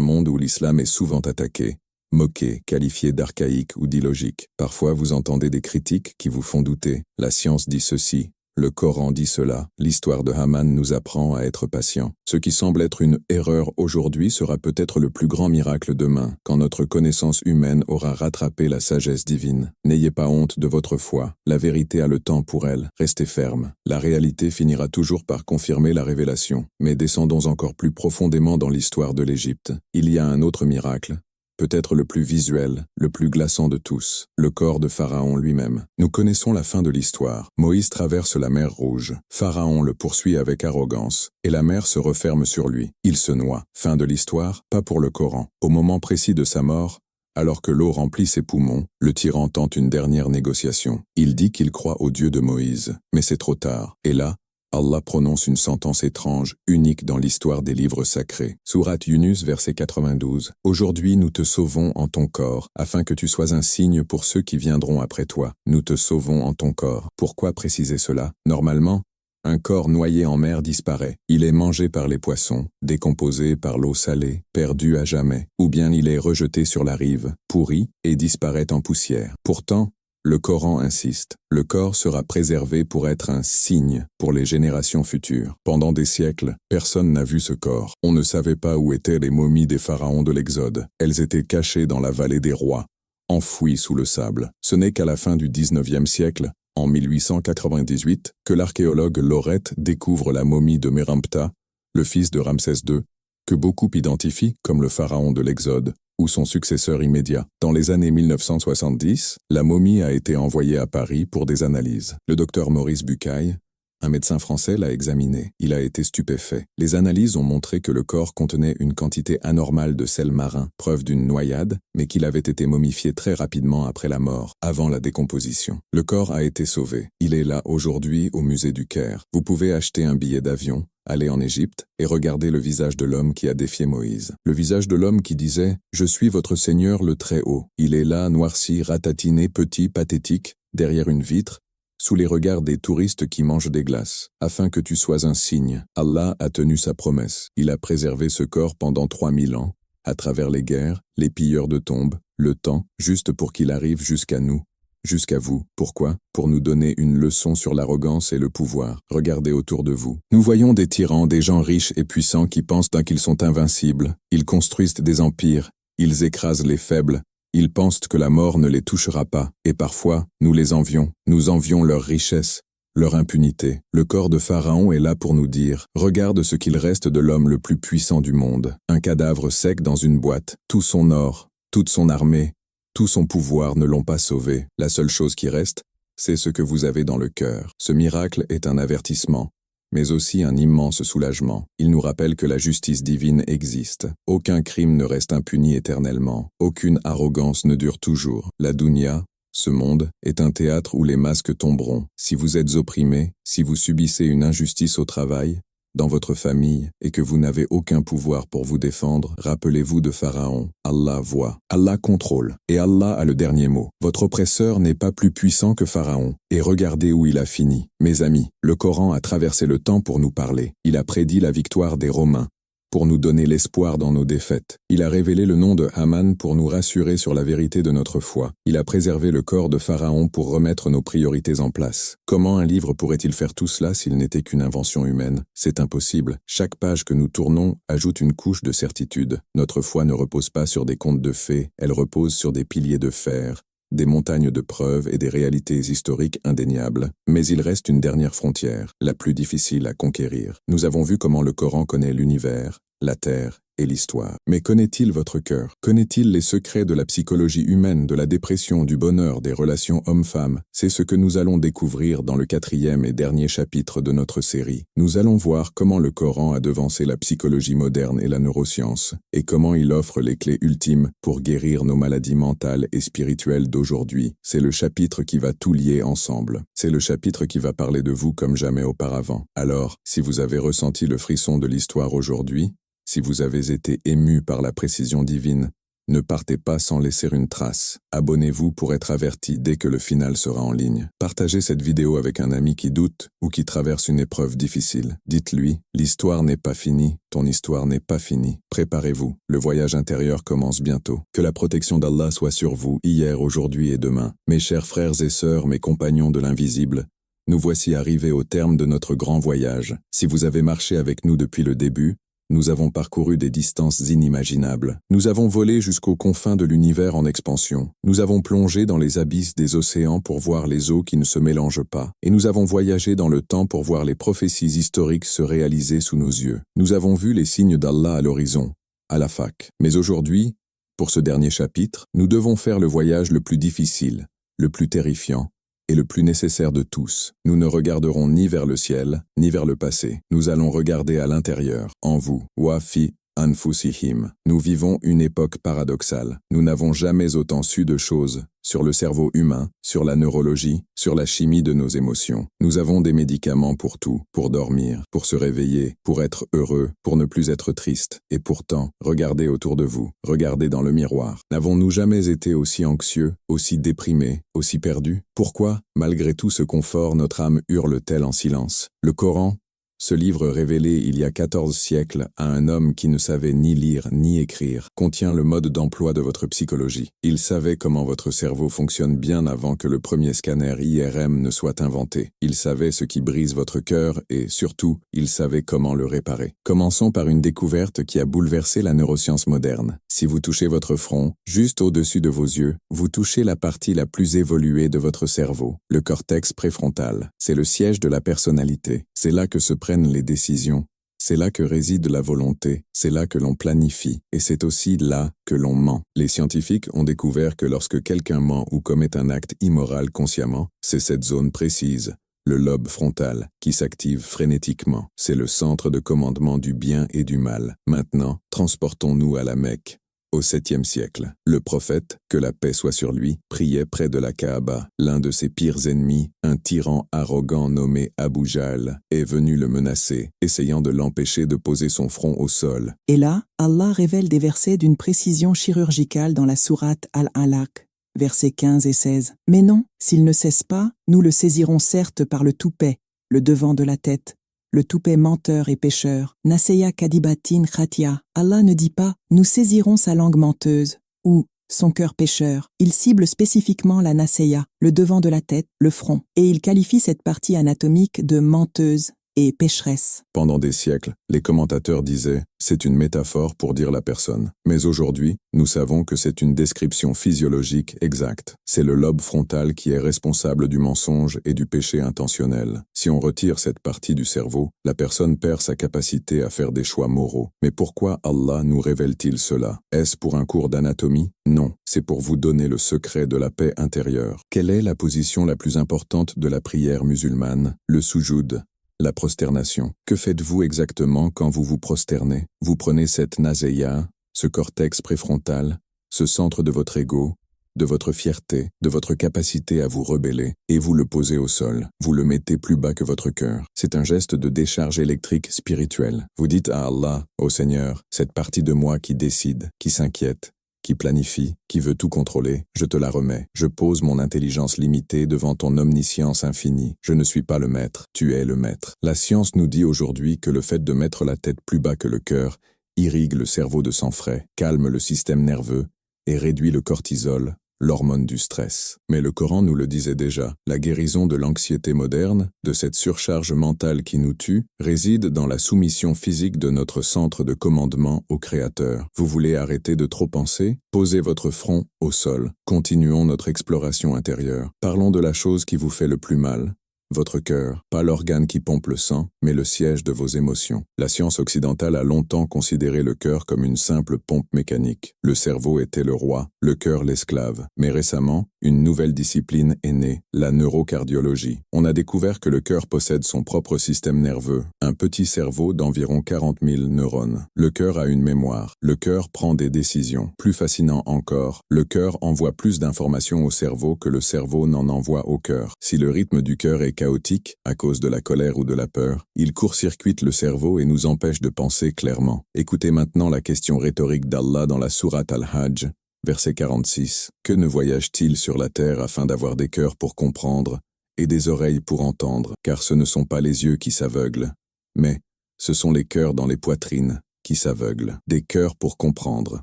monde où l'islam est souvent attaqué, moqué, qualifié d'archaïque ou d'illogique. Parfois vous entendez des critiques qui vous font douter. La science dit ceci. Le Coran dit cela. L'histoire de Haman nous apprend à être patient. Ce qui semble être une erreur aujourd'hui sera peut-être le plus grand miracle demain, quand notre connaissance humaine aura rattrapé la sagesse divine. N'ayez pas honte de votre foi. La vérité a le temps pour elle. Restez ferme. La réalité finira toujours par confirmer la révélation. Mais descendons encore plus profondément dans l'histoire de l'Égypte. Il y a un autre miracle. Peut-être le plus visuel, le plus glaçant de tous, le corps de Pharaon lui-même. Nous connaissons la fin de l'histoire. Moïse traverse la mer Rouge. Pharaon le poursuit avec arrogance, et la mer se referme sur lui. Il se noie. Fin de l'histoire, pas pour le Coran. Au moment précis de sa mort, alors que l'eau remplit ses poumons, le tyran tente une dernière négociation. Il dit qu'il croit au Dieu de Moïse, mais c'est trop tard. Et là, Allah prononce une sentence étrange, unique dans l'histoire des livres sacrés. Sourate Yunus, verset 92. « Aujourd'hui nous te sauvons en ton corps, afin que tu sois un signe pour ceux qui viendront après toi. Nous te sauvons en ton corps. » Pourquoi préciser cela? Normalement, un corps noyé en mer disparaît. Il est mangé par les poissons, décomposé par l'eau salée, perdu à jamais. Ou bien il est rejeté sur la rive, pourri, et disparaît en poussière. Pourtant, le Coran insiste, le corps sera préservé pour être un signe pour les générations futures. Pendant des siècles, personne n'a vu ce corps. On ne savait pas où étaient les momies des pharaons de l'Exode. Elles étaient cachées dans la vallée des rois, enfouies sous le sable. Ce n'est qu'à la fin du 19e siècle, en 1898, que l'archéologue Lorette découvre la momie de Merampta, le fils de Ramsès II, que beaucoup identifient comme le pharaon de l'Exode, ou son successeur immédiat. Dans les années 1970, la momie a été envoyée à Paris pour des analyses. Le docteur Maurice Bucaille, un médecin français, l'a examiné. Il a été stupéfait. Les analyses ont montré que le corps contenait une quantité anormale de sel marin, preuve d'une noyade, mais qu'il avait été momifié très rapidement après la mort, avant la décomposition. Le corps a été sauvé. Il est là aujourd'hui au musée du Caire. Vous pouvez acheter un billet d'avion, aller en Égypte et regarder le visage de l'homme qui a défié Moïse. Le visage de l'homme qui disait « Je suis votre Seigneur le Très-Haut ». Il est là, noirci, ratatiné, petit, pathétique, derrière une vitre, sous les regards des touristes qui mangent des glaces. Afin que tu sois un signe, Allah a tenu sa promesse. Il a préservé ce corps pendant 3000 ans, à travers les guerres, les pilleurs de tombes, le temps, juste pour qu'il arrive jusqu'à nous. Jusqu'à vous. Pourquoi? Pour nous donner une leçon sur l'arrogance et le pouvoir. Regardez autour de vous. Nous voyons des tyrans, des gens riches et puissants qui pensent qu'ils sont invincibles. Ils construisent des empires. Ils écrasent les faibles. Ils pensent que la mort ne les touchera pas. Et parfois, nous les envions. Nous envions leur richesse, leur impunité. Le corps de Pharaon est là pour nous dire « Regarde ce qu'il reste de l'homme le plus puissant du monde. Un cadavre sec dans une boîte. Tout son or, toute son armée. Tout son pouvoir ne l'ont pas sauvé. La seule chose qui reste, c'est ce que vous avez dans le cœur. » Ce miracle est un avertissement, mais aussi un immense soulagement. Il nous rappelle que la justice divine existe. Aucun crime ne reste impuni éternellement. Aucune arrogance ne dure toujours. La dunya, ce monde, est un théâtre où les masques tomberont. Si vous êtes opprimé, si vous subissez une injustice au travail, dans votre famille, et que vous n'avez aucun pouvoir pour vous défendre, rappelez-vous de Pharaon. Allah voit, Allah contrôle, et Allah a le dernier mot. Votre oppresseur n'est pas plus puissant que Pharaon, et regardez où il a fini. Mes amis, le Coran a traversé le temps pour nous parler. Il a prédit la victoire des Romains, pour nous donner l'espoir dans nos défaites. Il a révélé le nom de Haman pour nous rassurer sur la vérité de notre foi. Il a préservé le corps de Pharaon pour remettre nos priorités en place. Comment un livre pourrait-il faire tout cela s'il n'était qu'une invention humaine? C'est impossible. Chaque page que nous tournons ajoute une couche de certitude. Notre foi ne repose pas sur des contes de fées, elle repose sur des piliers de fer, des montagnes de preuves et des réalités historiques indéniables. Mais il reste une dernière frontière, la plus difficile à conquérir. Nous avons vu comment le Coran connaît l'univers, la terre et l'histoire. Mais connaît-il votre cœur? Connaît-il les secrets de la psychologie humaine, de la dépression, du bonheur, des relations hommes-femmes? C'est ce que nous allons découvrir dans le 4e et dernier chapitre de notre série. Nous allons voir comment le Coran a devancé la psychologie moderne et la neuroscience, et comment il offre les clés ultimes pour guérir nos maladies mentales et spirituelles d'aujourd'hui. C'est le chapitre qui va tout lier ensemble. C'est le chapitre qui va parler de vous comme jamais auparavant. Alors, si vous avez ressenti le frisson de l'histoire aujourd'hui, si vous avez été ému par la précision divine, ne partez pas sans laisser une trace. Abonnez-vous pour être averti dès que le final sera en ligne. Partagez cette vidéo avec un ami qui doute ou qui traverse une épreuve difficile. Dites-lui, l'histoire n'est pas finie, ton histoire n'est pas finie. Préparez-vous, le voyage intérieur commence bientôt. Que la protection d'Allah soit sur vous, hier, aujourd'hui et demain. Mes chers frères et sœurs, mes compagnons de l'invisible, nous voici arrivés au terme de notre grand voyage. Si vous avez marché avec nous depuis le début, nous avons parcouru des distances inimaginables. Nous avons volé jusqu'aux confins de l'univers en expansion. Nous avons plongé dans les abysses des océans pour voir les eaux qui ne se mélangent pas. Et nous avons voyagé dans le temps pour voir les prophéties historiques se réaliser sous nos yeux. Nous avons vu les signes d'Allah à l'horizon, à la fac. Mais aujourd'hui, pour ce dernier chapitre, nous devons faire le voyage le plus difficile, le plus terrifiant, et le plus nécessaire de tous. Nous ne regarderons ni vers le ciel, ni vers le passé. Nous allons regarder à l'intérieur, en vous. Wa fi anfusihim. Nous vivons une époque paradoxale. Nous n'avons jamais autant su de choses sur le cerveau humain, sur la neurologie, sur la chimie de nos émotions. Nous avons des médicaments pour tout, pour dormir, pour se réveiller, pour être heureux, pour ne plus être triste. Et pourtant, regardez autour de vous, regardez dans le miroir. N'avons-nous jamais été aussi anxieux, aussi déprimés, aussi perdus? Pourquoi, malgré tout ce confort, notre âme hurle-t-elle en silence? Le Coran, ce livre révélé il y a 14 siècles à un homme qui ne savait ni lire ni écrire, contient le mode d'emploi de votre psychologie. Il savait comment votre cerveau fonctionne bien avant que le premier scanner IRM ne soit inventé. Il savait ce qui brise votre cœur et, surtout, il savait comment le réparer. Commençons par une découverte qui a bouleversé la neuroscience moderne. Si vous touchez votre front, juste au-dessus de vos yeux, vous touchez la partie la plus évoluée de votre cerveau, le cortex préfrontal. C'est le siège de la personnalité. C'est là que se prennent les décisions. C'est là que réside la volonté, c'est là que l'on planifie, et c'est aussi là que l'on ment. Les scientifiques ont découvert que lorsque quelqu'un ment ou commet un acte immoral consciemment, c'est cette zone précise, le lobe frontal, qui s'active frénétiquement. C'est le centre de commandement du bien et du mal. Maintenant, transportons-nous à la Mecque. Au 7e siècle, le prophète, que la paix soit sur lui, priait près de la Kaaba. L'un de ses pires ennemis, un tyran arrogant nommé Abu Jahl, est venu le menacer, essayant de l'empêcher de poser son front au sol. Et là, Allah révèle des versets d'une précision chirurgicale dans la sourate Al-Alaq, versets 15 et 16. Mais non, s'il ne cesse pas, nous le saisirons certes par le toupet, le devant de la tête, le toupet menteur et pécheur. Naseya kadibatin khatia. Allah ne dit pas « nous saisirons sa langue menteuse » ou « son cœur pécheur ». Il cible spécifiquement la naseya, le devant de la tête, le front, et il qualifie cette partie anatomique de menteuse et pécheresse. Pendant des siècles, les commentateurs disaient « c'est une métaphore pour dire la personne ». Mais aujourd'hui, nous savons que c'est une description physiologique exacte. C'est le lobe frontal qui est responsable du mensonge et du péché intentionnel. Si on retire cette partie du cerveau, la personne perd sa capacité à faire des choix moraux. Mais pourquoi Allah nous révèle-t-il cela? Est-ce pour un cours d'anatomie? Non, c'est pour vous donner le secret de la paix intérieure. Quelle est la position la plus importante de la prière musulmane? Le soujoud. La prosternation. Que faites-vous exactement quand vous vous prosternez? Vous prenez cette naseya, ce cortex préfrontal, ce centre de votre ego, de votre fierté, de votre capacité à vous rebeller, et vous le posez au sol. Vous le mettez plus bas que votre cœur. C'est un geste de décharge électrique spirituelle. Vous dites à Allah, ô Seigneur, cette partie de moi qui décide, qui s'inquiète, qui planifie, qui veut tout contrôler, je te la remets. Je pose mon intelligence limitée devant ton omniscience infinie. Je ne suis pas le maître, tu es le maître. La science nous dit aujourd'hui que le fait de mettre la tête plus bas que le cœur irrigue le cerveau de sang frais, calme le système nerveux et réduit le cortisol, l'hormone du stress. Mais le Coran nous le disait déjà, la guérison de l'anxiété moderne, de cette surcharge mentale qui nous tue, réside dans la soumission physique de notre centre de commandement au Créateur. Vous voulez arrêter de trop penser? Posez votre front au sol. Continuons notre exploration intérieure. Parlons de la chose qui vous fait le plus mal, votre cœur, pas l'organe qui pompe le sang, mais le siège de vos émotions. La science occidentale a longtemps considéré le cœur comme une simple pompe mécanique. Le cerveau était le roi, le cœur l'esclave. Mais récemment, une nouvelle discipline est née, la neurocardiologie. On a découvert que le cœur possède son propre système nerveux, un petit cerveau d'environ 40 000 neurones. Le cœur a une mémoire. Le cœur prend des décisions. Plus fascinant encore, le cœur envoie plus d'informations au cerveau que le cerveau n'en envoie au cœur. Si le rythme du cœur est chaotique, à cause de la colère ou de la peur, il court-circuite le cerveau et nous empêche de penser clairement. Écoutez maintenant la question rhétorique d'Allah dans la sourate Al-Hajj, verset 46. Que ne voyage-t-il sur la terre afin d'avoir des cœurs pour comprendre et des oreilles pour entendre, car ce ne sont pas les yeux qui s'aveuglent, mais ce sont les cœurs dans les poitrines qui s'aveuglent. Des cœurs pour comprendre.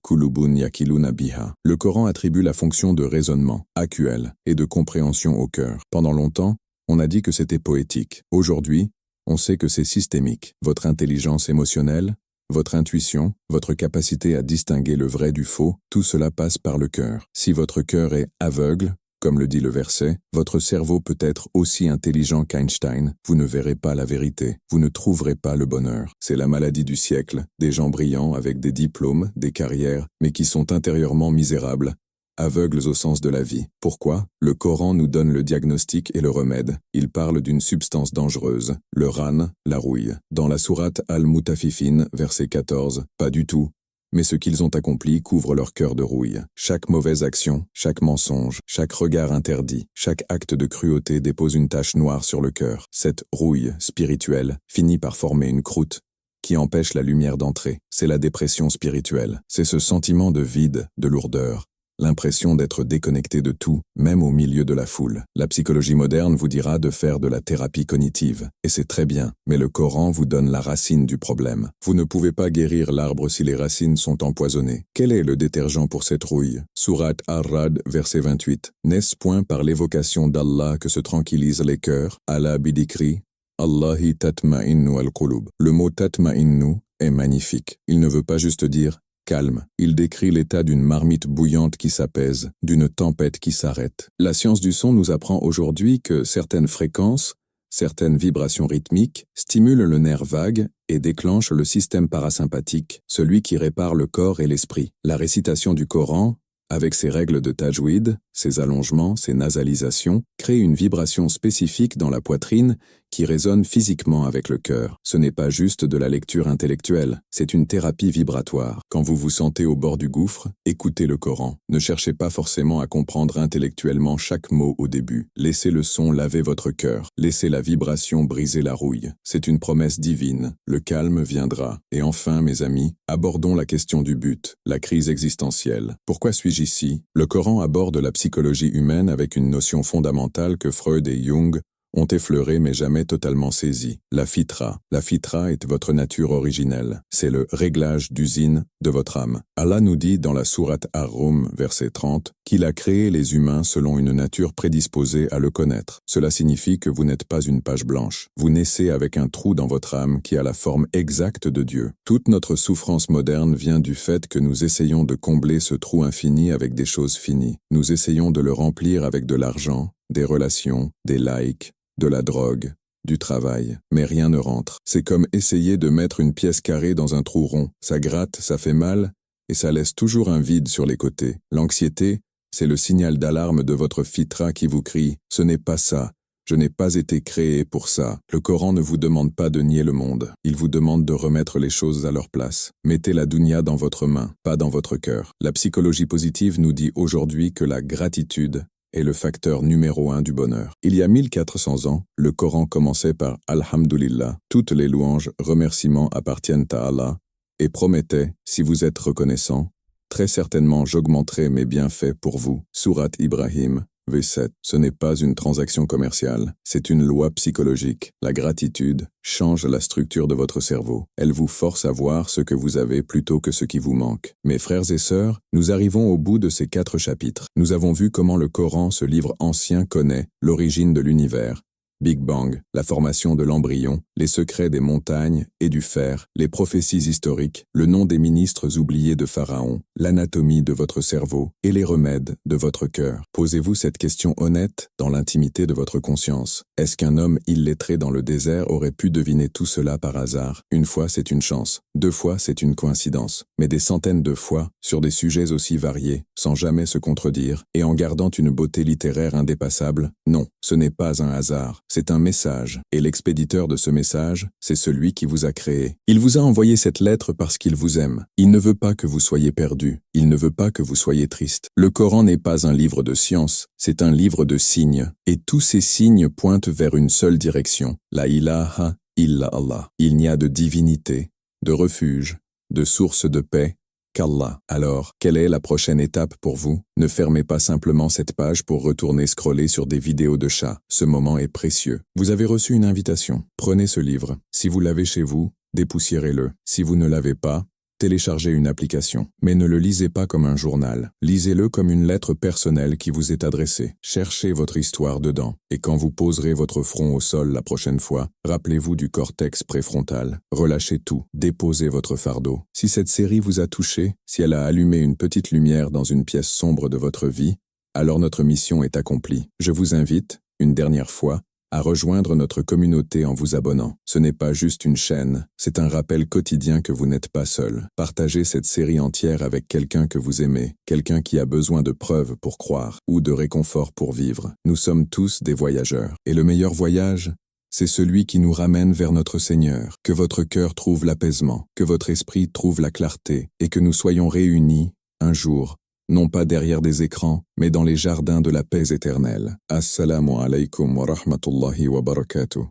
Kulubun yakiluna biha. Le Coran attribue la fonction de raisonnement, AQL, et de compréhension au cœur. Pendant longtemps, on a dit que c'était poétique. Aujourd'hui, on sait que c'est systémique. Votre intelligence émotionnelle, votre intuition, votre capacité à distinguer le vrai du faux, tout cela passe par le cœur. Si votre cœur est aveugle, comme le dit le verset, votre cerveau peut être aussi intelligent qu'Einstein, vous ne verrez pas la vérité, vous ne trouverez pas le bonheur. C'est la maladie du siècle, des gens brillants avec des diplômes, des carrières, mais qui sont intérieurement misérables, aveugles au sens de la vie. Pourquoi? Le Coran nous donne le diagnostic et le remède. Il parle d'une substance dangereuse, le ran, la rouille. Dans la sourate Al-Mutafifin, verset 14, pas du tout. Mais ce qu'ils ont accompli couvre leur cœur de rouille. Chaque mauvaise action, chaque mensonge, chaque regard interdit, chaque acte de cruauté dépose une tache noire sur le cœur. Cette rouille spirituelle finit par former une croûte qui empêche la lumière d'entrer. C'est la dépression spirituelle. C'est ce sentiment de vide, de lourdeur, l'impression d'être déconnecté de tout, même au milieu de la foule. La psychologie moderne vous dira de faire de la thérapie cognitive, et c'est très bien, mais le Coran vous donne la racine du problème. Vous ne pouvez pas guérir l'arbre si les racines sont empoisonnées. Quel est le détergent pour cette rouille? Sourate Ar-Ra'd, verset 28. N'est-ce point par l'évocation d'Allah que se tranquillisent les cœurs? Ala bidikri, Allahi tatma'innu al-qulub. Le mot tatma'innu est magnifique. Il ne veut pas juste dire calme. Il décrit l'état d'une marmite bouillante qui s'apaise, d'une tempête qui s'arrête. La science du son nous apprend aujourd'hui que certaines fréquences, certaines vibrations rythmiques, stimulent le nerf vague et déclenchent le système parasympathique, celui qui répare le corps et l'esprit. La récitation du Coran, avec ses règles de tajwid, ses allongements, ses nasalisations, crée une vibration spécifique dans la poitrine qui résonne physiquement avec le cœur. Ce n'est pas juste de la lecture intellectuelle, c'est une thérapie vibratoire. Quand vous vous sentez au bord du gouffre, écoutez le Coran. Ne cherchez pas forcément à comprendre intellectuellement chaque mot au début. Laissez le son laver votre cœur. Laissez la vibration briser la rouille. C'est une promesse divine. Le calme viendra. Et enfin, mes amis, abordons la question du but, la crise existentielle. Pourquoi suis-je ici? Le Coran aborde la psychologie humaine avec une notion fondamentale que Freud et Jung ont effleuré mais jamais totalement saisi. La fitra. La fitra est votre nature originelle. C'est le réglage d'usine de votre âme. Allah nous dit dans la sourate Ar-Rum, verset 30, qu'il a créé les humains selon une nature prédisposée à le connaître. Cela signifie que vous n'êtes pas une page blanche. Vous naissez avec un trou dans votre âme qui a la forme exacte de Dieu. Toute notre souffrance moderne vient du fait que nous essayons de combler ce trou infini avec des choses finies. Nous essayons de le remplir avec de l'argent, des relations, des likes, de la drogue, du travail, mais rien ne rentre. C'est comme essayer de mettre une pièce carrée dans un trou rond. Ça gratte, ça fait mal, et ça laisse toujours un vide sur les côtés. L'anxiété, c'est le signal d'alarme de votre fitra qui vous crie « Ce n'est pas ça, je n'ai pas été créé pour ça ». Le Coran ne vous demande pas de nier le monde. Il vous demande de remettre les choses à leur place. Mettez la dunya dans votre main, pas dans votre cœur. La psychologie positive nous dit aujourd'hui que la gratitude est le facteur numéro 1 du bonheur. Il y a 1400 ans, le Coran commençait par « Alhamdulillah ». Toutes les louanges, remerciements appartiennent à Allah et promettait, si vous êtes reconnaissant, très certainement j'augmenterai mes bienfaits pour vous. Sourate Ibrahim, V7. Ce n'est pas une transaction commerciale, c'est une loi psychologique. La gratitude change la structure de votre cerveau. Elle vous force à voir ce que vous avez plutôt que ce qui vous manque. Mes frères et sœurs, nous arrivons au bout de ces 4 chapitres. Nous avons vu comment le Coran, ce livre ancien, connaît l'origine de l'univers, Big Bang, la formation de l'embryon, les secrets des montagnes et du fer, les prophéties historiques, le nom des ministres oubliés de Pharaon, l'anatomie de votre cerveau et les remèdes de votre cœur. Posez-vous cette question honnête dans l'intimité de votre conscience. Est-ce qu'un homme illettré dans le désert aurait pu deviner tout cela par hasard? Une fois, c'est une chance. 2 fois, c'est une coïncidence. Mais des centaines de fois, sur des sujets aussi variés, sans jamais se contredire, et en gardant une beauté littéraire indépassable, non, ce n'est pas un hasard. C'est un message, et l'expéditeur de ce message, c'est celui qui vous a créé. Il vous a envoyé cette lettre parce qu'il vous aime. Il ne veut pas que vous soyez perdu. Il ne veut pas que vous soyez triste. Le Coran n'est pas un livre de science, c'est un livre de signes. Et tous ces signes pointent vers une seule direction. La ilaha illa Allah. Il n'y a de divinité, de refuge, de source de paix, qu'Allah. Alors, quelle est la prochaine étape pour vous? Ne fermez pas simplement cette page pour retourner scroller sur des vidéos de chats. Ce moment est précieux. Vous avez reçu une invitation. Prenez ce livre. Si vous l'avez chez vous, dépoussiérez-le. Si vous ne l'avez pas, téléchargez une application. Mais ne le lisez pas comme un journal. Lisez-le comme une lettre personnelle qui vous est adressée. Cherchez votre histoire dedans. Et quand vous poserez votre front au sol la prochaine fois, rappelez-vous du cortex préfrontal. Relâchez tout. Déposez votre fardeau. Si cette série vous a touché, si elle a allumé une petite lumière dans une pièce sombre de votre vie, alors notre mission est accomplie. Je vous invite, une dernière fois, à rejoindre notre communauté en vous abonnant. Ce n'est pas juste une chaîne, c'est un rappel quotidien que vous n'êtes pas seul. Partagez cette série entière avec quelqu'un que vous aimez, quelqu'un qui a besoin de preuves pour croire, ou de réconfort pour vivre. Nous sommes tous des voyageurs. Et le meilleur voyage, c'est celui qui nous ramène vers notre Seigneur. Que votre cœur trouve l'apaisement, que votre esprit trouve la clarté, et que nous soyons réunis, un jour, non pas derrière des écrans, mais dans les jardins de la paix éternelle. Assalamu alaikum wa rahmatullahi wa barakatuh.